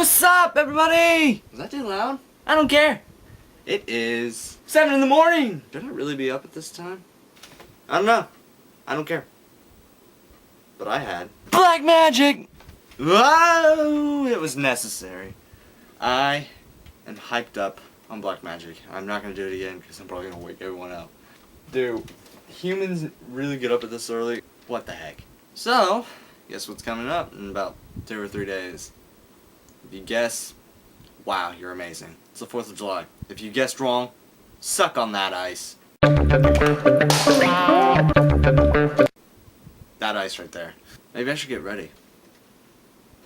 what's up, everybody? Was that too loud? I don't care. It is 7 in the morning. Should I really be up at this time? I don't know. I don't care. But I had Black magic. Whoa! It was necessary. I am hyped up on black magic. I'm not gonna do it again because I'm probably gonna wake everyone up. Do humans really get up at this early? What the heck? So, guess what's coming up in about 2 or 3 days? If you guess, wow, you're amazing. It's the 4th of July. If you guessed wrong, suck on that ice. That ice right there. Maybe I should get ready.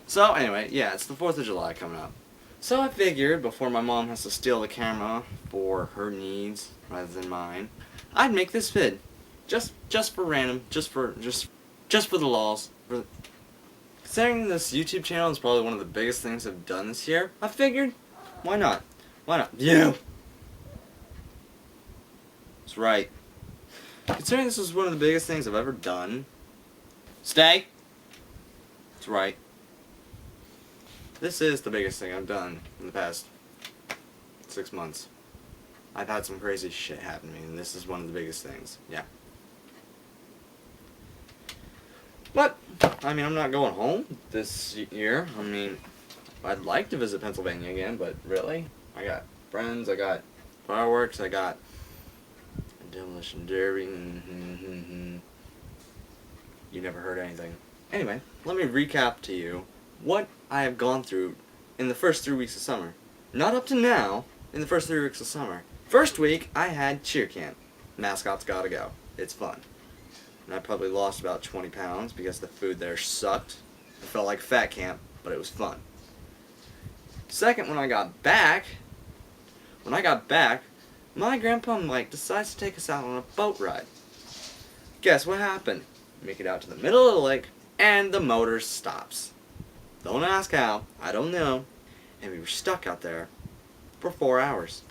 So anyway, yeah, it's the 4th of July coming up. So I figured before my mom has to steal the camera for her needs rather than mine, I'd make this vid. Just for random, just for the lols. Considering this YouTube channel is probably one of the biggest things I've done this year, I figured, why not? Why not? You! That's right. Considering this is one of the biggest things I've ever done. Stay! That's right. This is the biggest thing I've done in the past 6 months. I've had some crazy shit happen to me, and this is one of the biggest things. Yeah. But, I mean, I'm not going home this year. I mean, I'd like to visit Pennsylvania again, but really? I got friends, I got fireworks, I got a demolition derby. You never heard anything. Anyway, let me recap to you what I have gone through in the first 3 weeks of summer. Not up to now, in the first 3 weeks of summer. First week, I had cheer camp. Mascots gotta go. It's fun. And I probably lost about 20 pounds because the food there sucked. It felt like fat camp, but it was fun. Second, when I got back, my grandpa Mike decides to take us out on a boat ride. Guess what happened? Make it out to the middle of the lake, and the motor stops. Don't ask how, I don't know. And we were stuck out there for 4 hours.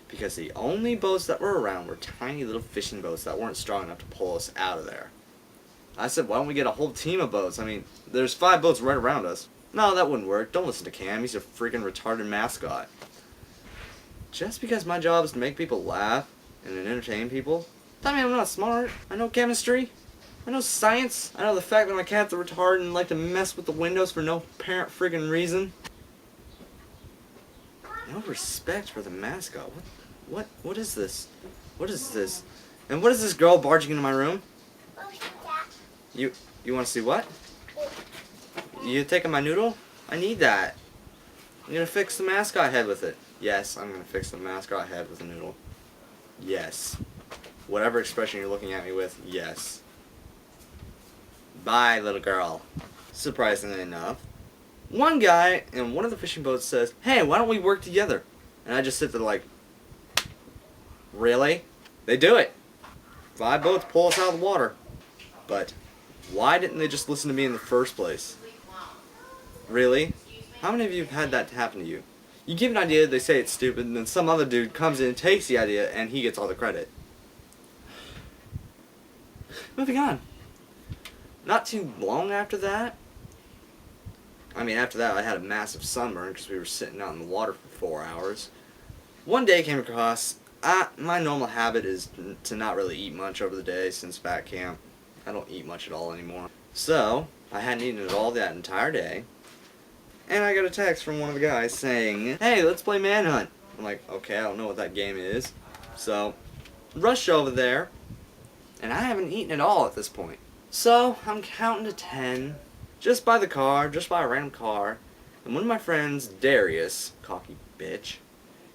Because the only boats that were around were tiny little fishing boats that weren't strong enough to pull us out of there. I said, why don't we get a whole team of boats? I mean, there's 5 boats right around us. No, that wouldn't work. Don't listen to Cam. He's a freaking retarded mascot. Just because my job is to make people laugh and entertain people, doesn't mean I'm not smart. I know chemistry. I know science. I know the fact that my cat's a retard and like to mess with the windows for no apparent friggin' reason. No respect for the mascot. What is this? What is this? And what is this girl barging into my room? You want to see what? You taking my noodle? I need that. I'm gonna fix the mascot head with it. Yes, I'm gonna fix the mascot head with a noodle. Yes. Whatever expression you're looking at me with, yes. Bye, little girl. Surprisingly enough, one guy in one of the fishing boats says, hey, why don't we work together? And I just sit there like, really? They do it. 5 boats pull us out of the water. But why didn't they just listen to me in the first place? Really? How many of you have had that happen to you? You give an idea, they say it's stupid, and then some other dude comes in and takes the idea, and he gets all the credit. Moving on. Not too long after that, I had a massive sunburn because we were sitting out in the water for 4 hours. One day I came across, my normal habit is to not really eat much over the day since fat camp. I don't eat much at all anymore. So, I hadn't eaten at all that entire day. And I got a text from one of the guys saying, hey, let's play Manhunt. I'm like, okay, I don't know what that game is. So, rush over there, and I haven't eaten at all at this point. So, I'm counting to 10, just by a random car, and one of my friends, Darius, cocky bitch,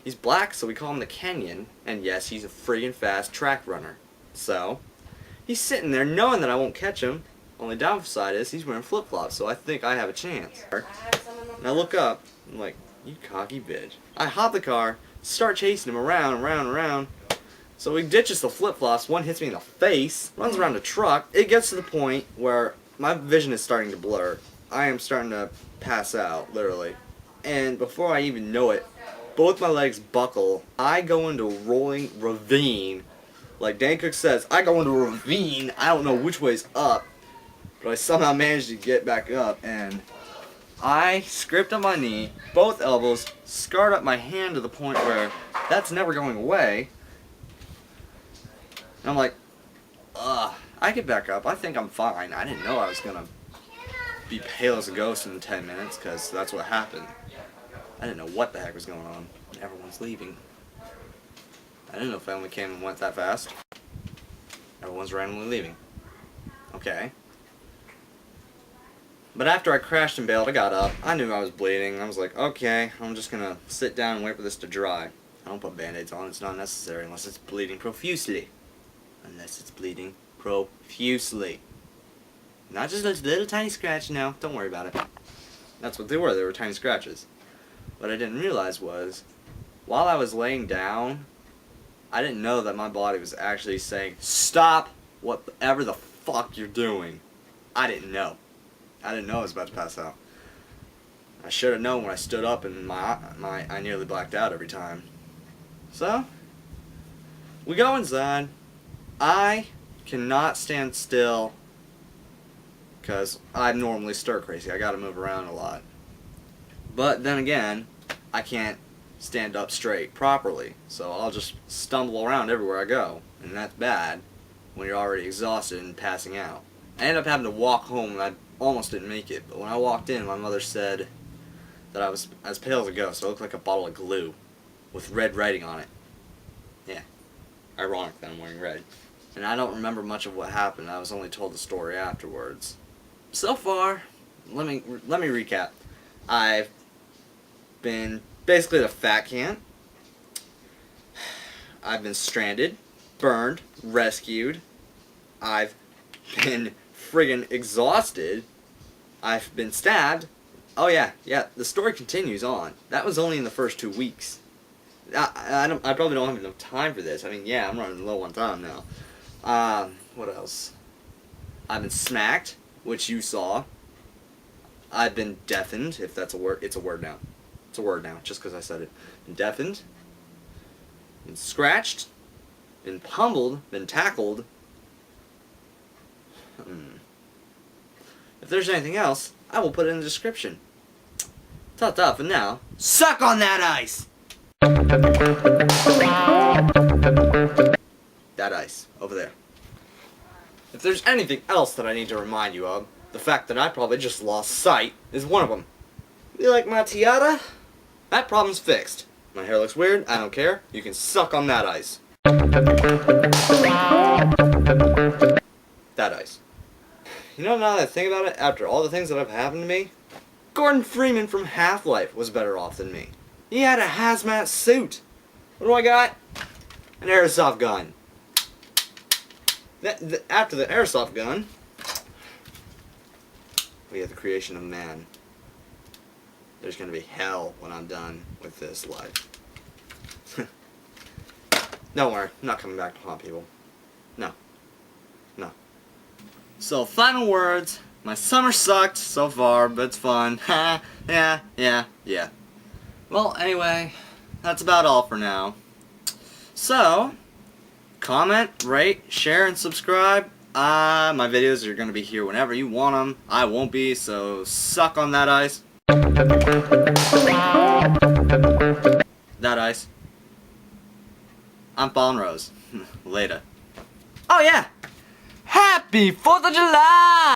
he's black, so we call him the Kenyan, and yes, he's a friggin' fast track runner. So, he's sitting there knowing that I won't catch him. Only downside is he's wearing flip-flops, so I think I have a chance. And I look up, I'm like, you cocky bitch. I hop the car, start chasing him around and around and around. So he ditches the flip-flops, one hits me in the face, runs around the truck. It gets to the point where my vision is starting to blur. I am starting to pass out, literally. And before I even know it, both my legs buckle. I go into a rolling ravine. Like Dan Cook says, I go into a ravine. I don't know which way's up. But I somehow managed to get back up, and I scraped on my knee, both elbows, scarred up my hand to the point where that's never going away. And I'm like, ugh, I get back up. I think I'm fine. I didn't know I was gonna be pale as a ghost in 10 minutes, because that's what happened. I didn't know what the heck was going on. Everyone's leaving. I didn't know family came and went that fast. Everyone's randomly leaving. Okay. But after I crashed and bailed, I got up. I knew I was bleeding. I was like, okay, I'm just gonna sit down and wait for this to dry. I don't put band-aids on. It's not necessary unless it's bleeding profusely. Unless it's bleeding profusely. Not just a little tiny scratch, no. Don't worry about it. That's what they were. They were tiny scratches. What I didn't realize was, while I was laying down, I didn't know that my body was actually saying, stop whatever the fuck you're doing. I didn't know. I didn't know I was about to pass out. I should have known when I stood up and I nearly blacked out every time. So, we go inside. I cannot stand still because I'm normally stir crazy. I gotta move around a lot. But then again, I can't stand up straight properly, so I'll just stumble around everywhere I go, and that's bad when you're already exhausted and passing out. I ended up having to walk home, and I almost didn't make it, but when I walked in, my mother said that I was as pale as a ghost. I looked like a bottle of glue with red writing on it. Yeah, ironic that I'm wearing red. And I don't remember much of what happened. I was only told the story afterwards. So far, let me recap. I've been basically the fat can. I've been stranded, burned, rescued. I've been friggin' exhausted. I've been stabbed. Oh yeah, the story continues on. That was only in the first 2 weeks. I probably don't have enough time for this. I mean, yeah, I'm running low on time now. What else? I've been smacked, which you saw. I've been deafened, if that's a word. It's a word now. It's a word now, just because I said it. Been deafened. Been scratched. Been pummeled. Been tackled. If there's anything else, I will put it in the description. Ta-ta for now. Suck on that ice! That ice, over there. If there's anything else that I need to remind you of, the fact that I probably just lost sight is one of them. You like my tiara? That problem's fixed. My hair looks weird, I don't care. You can suck on that ice. That ice. You know, now that I think about it, after all the things that have happened to me, Gordon Freeman from Half-Life was better off than me. He had a hazmat suit. What do I got? An airsoft gun. After the airsoft gun, we have the creation of man. There's gonna be hell when I'm done with this life. Don't worry, I'm not coming back to haunt people. No. No. So, final words. My summer sucked so far, but it's fun. Ha, yeah. Well, anyway, that's about all for now. So, comment, rate, share, and subscribe. My videos are going to be here whenever you want them. I won't be, so suck on that ice. That ice. I'm Paul and Rose. Later. Oh yeah! Happy 4th of July!